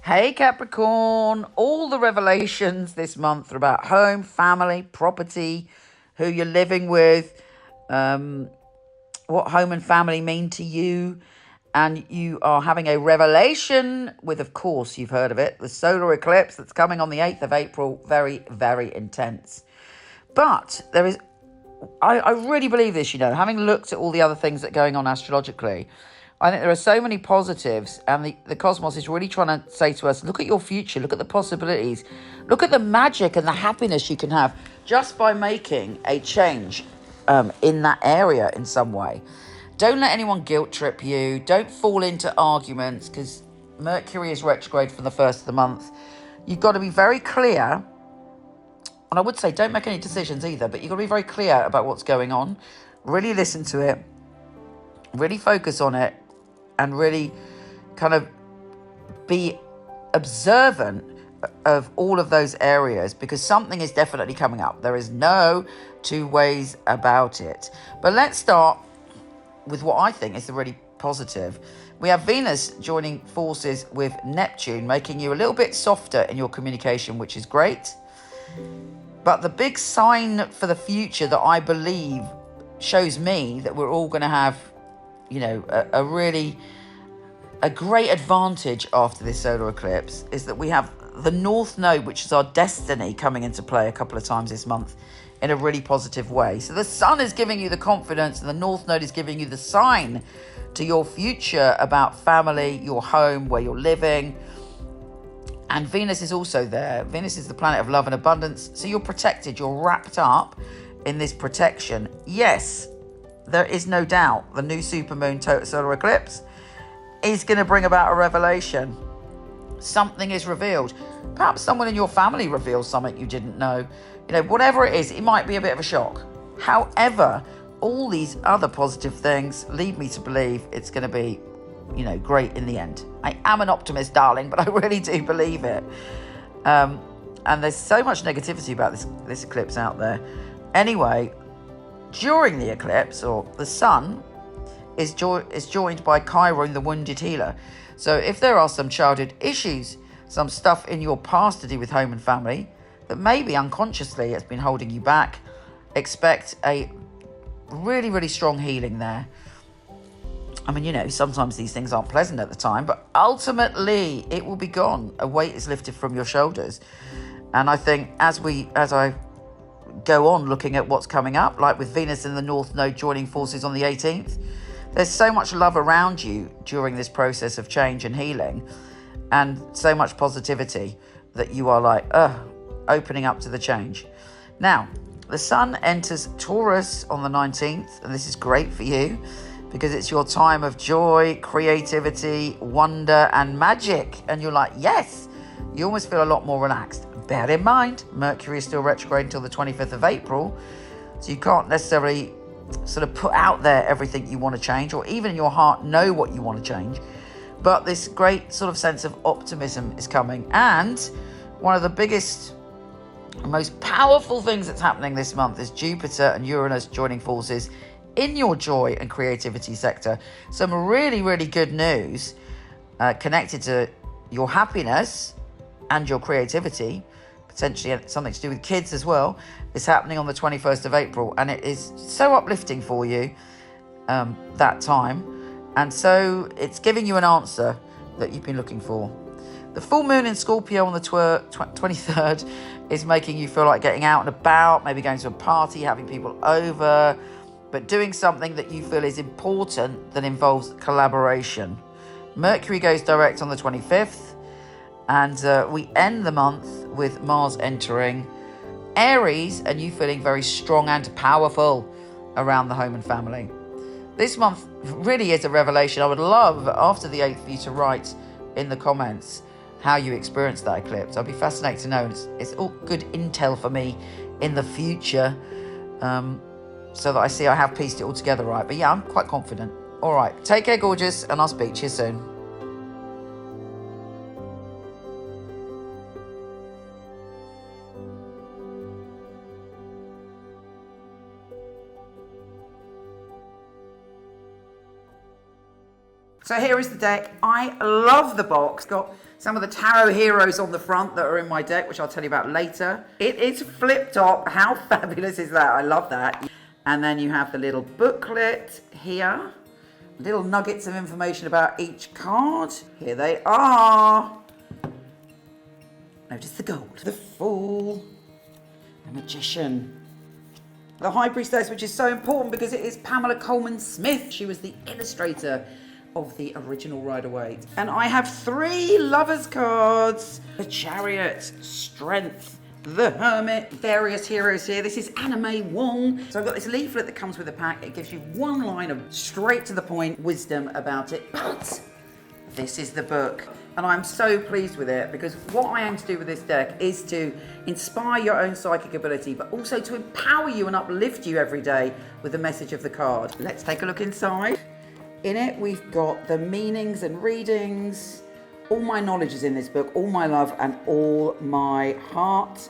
Hey Capricorn, all the revelations this month are about home, family, property, who you're living with, what home and family mean to you. And you are having a revelation with, of course, you've heard of it, the solar eclipse that's coming on the 8th of April. Very, very intense. But there is, I really believe this, having looked at all the other things that are going on astrologically. I think there are so many positives, and the cosmos is really trying to say to us, look at your future, look at the possibilities, look at the magic and the happiness you can have just by making a change in that area in some way. Don't let anyone guilt trip you. Don't fall into arguments, because Mercury is retrograde from the first of the month. You've got to be very clear, and I would say don't make any decisions either, but you've got to be very clear about what's going on. Really listen to it, really focus on it, and really kind of be observant of all of those areas, because something is definitely coming up. There is no two ways about it. But let's start with what I think is the really positive. We have Venus joining forces with Neptune, making you a little bit softer in your communication, which is great. But the big sign for the future that I believe shows me that we're all going to have a great advantage after this solar eclipse is that we have the North Node, which is our destiny, coming into play a couple of times this month in a really positive way. So the Sun is giving you the confidence, and the North Node is giving you the sign to your future about family, your home, where you're living. And Venus is also there. Venus is the planet of love and abundance. So you're protected. You're wrapped up in this protection. Yes, there is no doubt the new supermoon total solar eclipse is going to bring about a revelation. Something is revealed. Perhaps someone in your family reveals something you didn't know. Whatever it is, it might be a bit of a shock. However, all these other positive things lead me to believe it's going to be, great in the end. I am an optimist, darling, but I really do believe it. And there's so much negativity about this eclipse out there. Anyway, during the eclipse, or the Sun is joined by Chiron, the wounded healer. So if there are some childhood issues, some stuff in your past to do with home and family that maybe unconsciously has been holding you back, expect a really, really strong healing there. I mean, sometimes these things aren't pleasant at the time, but ultimately it will be gone. A weight is lifted from your shoulders. And I think as I go on looking at what's coming up, like with Venus in the North Node joining forces on the 18th, there's so much love around you during this process of change and healing, and so much positivity that you are like, opening up to the change. Now, the Sun enters Taurus on the 19th, and this is great for you because it's your time of joy, creativity, wonder, and magic. And you're like, yes, you almost feel a lot more relaxed. Bear in mind, Mercury is still retrograde until the 25th of April, so you can't necessarily sort of put out there everything you want to change, or even in your heart know what you want to change. But this great sort of sense of optimism is coming. And one of the biggest, most powerful things that's happening this month is Jupiter and Uranus joining forces in your joy and creativity sector. Some really, really good news connected to your happiness and your creativity, potentially something to do with kids as well, is happening on the 21st of April. And it is so uplifting for you that time. And so it's giving you an answer that you've been looking for. The full moon in Scorpio on the 23rd is making you feel like getting out and about, maybe going to a party, having people over, but doing something that you feel is important that involves collaboration. Mercury goes direct on the 25th, and we end the month with Mars entering Aries, and you feeling very strong and powerful around the home and family. This month really is a revelation. I would love, after the 8th, for you to write in the comments how you experienced that eclipse. I'd be fascinated to know. It's all good intel for me in the future, so that I have pieced it all together right. But yeah, I'm quite confident. All right, take care, gorgeous, and I'll speak to you soon. So here is the deck. I love the box. Got some of the tarot heroes on the front that are in my deck, which I'll tell you about later. It is flip top. How fabulous is that? I love that. And then you have the little booklet here. Little nuggets of information about each card. Here they are. Notice the gold. The Fool. The Magician. The High Priestess, which is so important because it is Pamela Coleman Smith. She was the illustrator of the original Rider-Waite. And I have 3 Lovers cards. The Chariot, Strength, the Hermit, various heroes here. This is Anna May Wong. So I've got this leaflet that comes with the pack. It gives you one line of straight to the point wisdom about it. But this is the book. And I'm so pleased with it because what I aim to do with this deck is to inspire your own psychic ability, but also to empower you and uplift you every day with the message of the card. Let's take a look inside. In it, we've got the meanings and readings. All my knowledge is in this book, all my love and all my heart.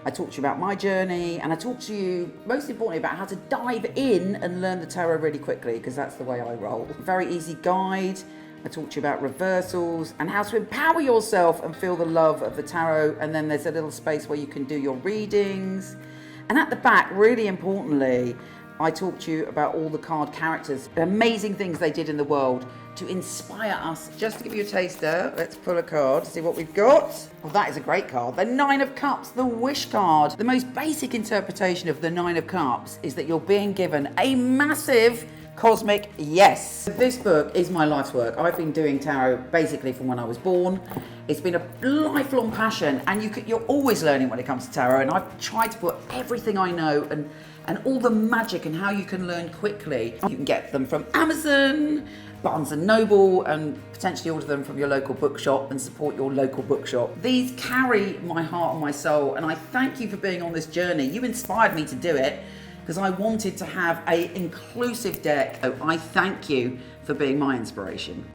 I talk to you about my journey, and I talk to you, most importantly, about how to dive in and learn the tarot really quickly, because that's the way I roll. Very easy guide. I talk to you about reversals and how to empower yourself and feel the love of the tarot. And then there's a little space where you can do your readings. And at the back, really importantly, I talk to you about all the card characters, the amazing things they did in the world to inspire us. Just to give you a taster, let's pull a card to see what we've got. Well, that is a great card. The 9 of Cups, the Wish card. The most basic interpretation of the 9 of Cups is that you're being given a massive cosmic yes. This book is my life's work. I've been doing tarot basically from when I was born. It's been a lifelong passion, and you're always learning when it comes to tarot, and I've tried to put everything I know and all the magic and how you can learn quickly. You can get them from Amazon, Barnes and Noble, and potentially order them from your local bookshop and support your local bookshop. These carry my heart and my soul, and I thank you for being on this journey. You inspired me to do it because I wanted to have an inclusive deck. So I thank you for being my inspiration.